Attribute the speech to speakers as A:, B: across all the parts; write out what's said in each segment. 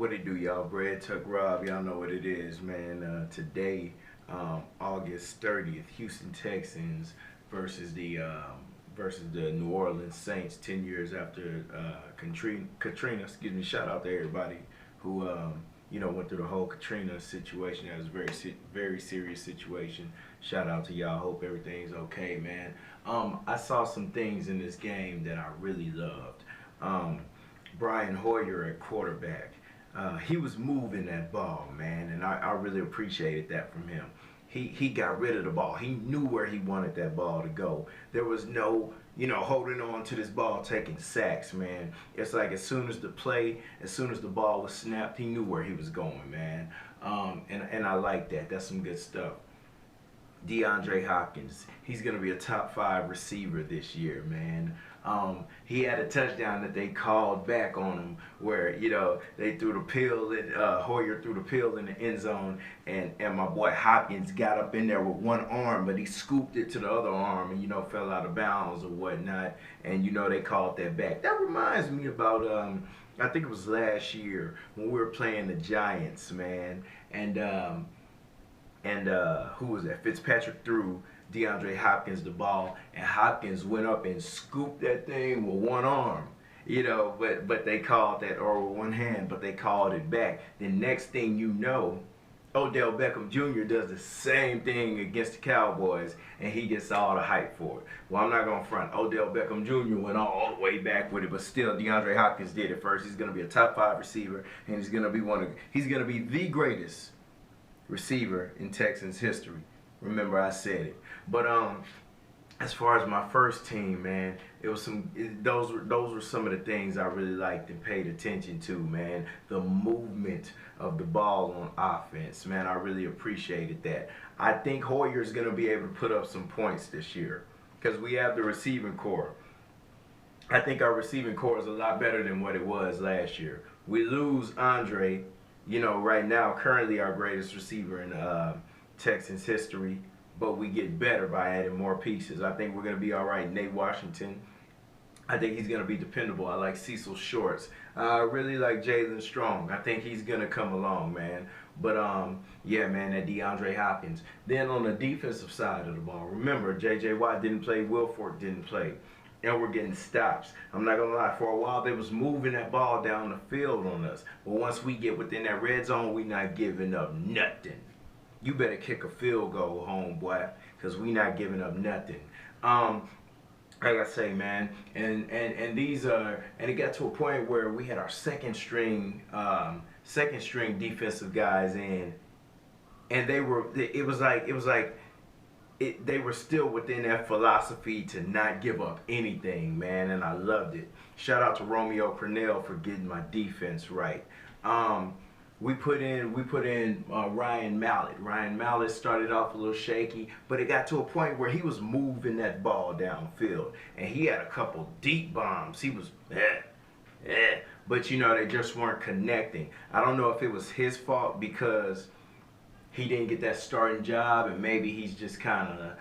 A: What it do, y'all? Bread Tuck Rob, y'all know what it is, man. Today, August 30th, Houston Texans versus the New Orleans Saints. 10 years after Katrina. Excuse me. Shout out to everybody who went through the whole Katrina situation. That was a very serious situation. Shout out to y'all. Hope everything's okay, man. I saw some things in this game that I really loved. Brian Hoyer at quarterback. He was moving that ball, man, and I really appreciated that from him. He got rid of the ball. He knew where he wanted that ball to go. There was no, holding on to this ball, taking sacks, man. It's like as soon as the ball was snapped, he knew where he was going, man. And I like that. That's some good stuff. DeAndre Hopkins, he's going to be a top 5 receiver this year, man. He had a touchdown that they called back on him where, they threw the pill, and Hoyer threw the pill in the end zone, and my boy Hopkins got up in there with one arm, but he scooped it to the other arm and, fell out of bounds or whatnot, and, they called that back. That reminds me about, I think it was last year when we were playing the Giants, man, and who was that? Fitzpatrick threw DeAndre Hopkins the ball, and Hopkins went up and scooped that thing with one arm, but they called that, or with one hand, but they called it back. The next thing you know, Odell Beckham Jr. does the same thing against the Cowboys, and he gets all the hype for it. Well, I'm not going to front. Odell Beckham Jr. went all the way back with it, but still, DeAndre Hopkins did it first. He's going to be a top 5 receiver, and he's going to be the greatest receiver in Texans history. Remember, I said it. But as far as my first team, man, those were some of the things I really liked and paid attention to, man. The movement of the ball on offense, man, I really appreciated that. I think Hoyer's going to be able to put up some points this year because we have the receiving core. I think our receiving core is a lot better than what it was last year. We lose Andre, right now, currently our greatest receiver in Texans history, but we get better by adding more pieces. I think we're going to be all right. Nate Washington, I think he's going to be dependable. I like Cecil Shorts. I really like Jalen Strong. I think he's going to come along, man. But, yeah, man, that DeAndre Hopkins. Then on the defensive side of the ball, remember, J.J. Watt didn't play, Wilfork didn't play. And we're getting stops. I'm not going to lie. For a while, they was moving that ball down the field on us. But once we get within that red zone, we not giving up nothing. You better kick a field goal, homeboy, because we not giving up nothing. Like I say, man, and these are, and it got to a point where we had our second string defensive guys in, and they were still within that philosophy to not give up anything, man, and I loved it. Shout out to Romeo Cornell for getting my defense right. We put in Ryan Mallett. Ryan Mallett started off a little shaky, but it got to a point where he was moving that ball downfield, and he had a couple deep bombs. He was, but they just weren't connecting. I don't know if it was his fault because he didn't get that starting job, and maybe he's just kind of,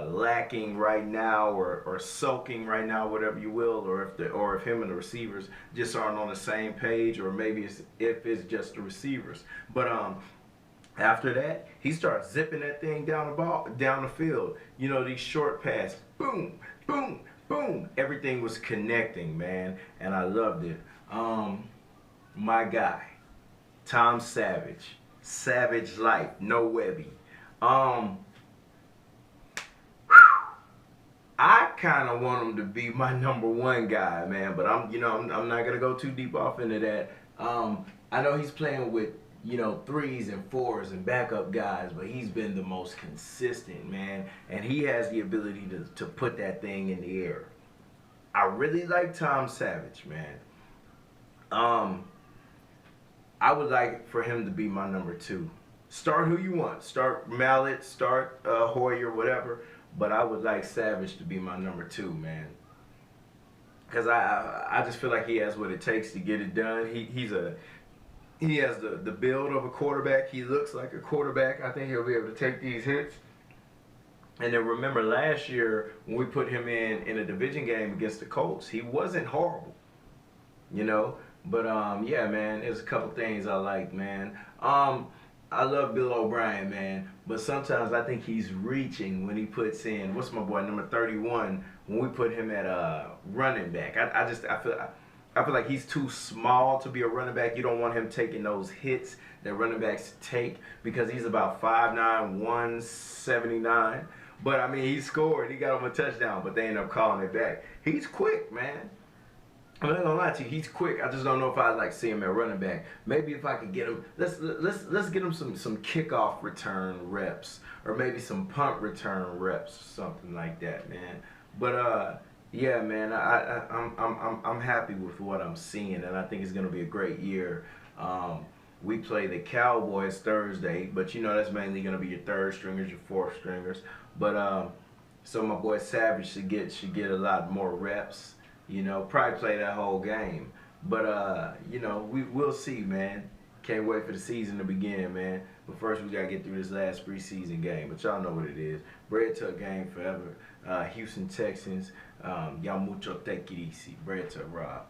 A: lacking right now, or sulking right now, whatever you will, or if him and the receivers just aren't on the same page, or maybe it's just the receivers. But after that, he starts zipping that thing down the field. These short passes, boom, boom, boom. Everything was connecting, man, and I loved it. My guy, Tom Savage, Savage Life, no Webby. I kind of want him to be my #1 guy, man, but I'm not gonna go too deep off into that. I know he's playing with 3s and 4s and backup guys, but he's been the most consistent, man, and he has the ability to put that thing in the air. I really like Tom Savage, man. I would like for him to be my #2. Start who you want. Start Mallett, start Hoyer, whatever. But I would like Savage to be my #2, man. Because I just feel like he has what it takes to get it done. He has the build of a quarterback. He looks like a quarterback. I think he'll be able to take these hits. And then remember last year when we put him in a division game against the Colts, he wasn't horrible. you know. But yeah, man, there's a couple things I like, man. I love Bill O'Brien, man, but sometimes I think he's reaching when he puts in what's my boy number 31 when we put him at running back. I feel like he's too small to be a running back. You don't want him taking those hits that running backs take because he's about 5'9", 179. But I mean, he scored. He got him a touchdown, but they end up calling it back. He's quick, man. I'm not gonna lie to you, he's quick. I just don't know if I'd like to see him at running back. Maybe if I could get him, let's get him some kickoff return reps, or maybe some punt return reps, something like that, man. But yeah, man, I'm happy with what I'm seeing, and I think it's gonna be a great year. We play the Cowboys Thursday, but you know that's mainly gonna be your third stringers, your fourth stringers. But so my boy Savage should get a lot more reps. You know, probably play that whole game. But you know, we'll see, man. Can't wait for the season to begin, man. But first we gotta get through this last preseason game. But y'all know what it is. Bread Tuck game forever. Houston Texans. Y'all mucho te easy. Bread Tuck Rob.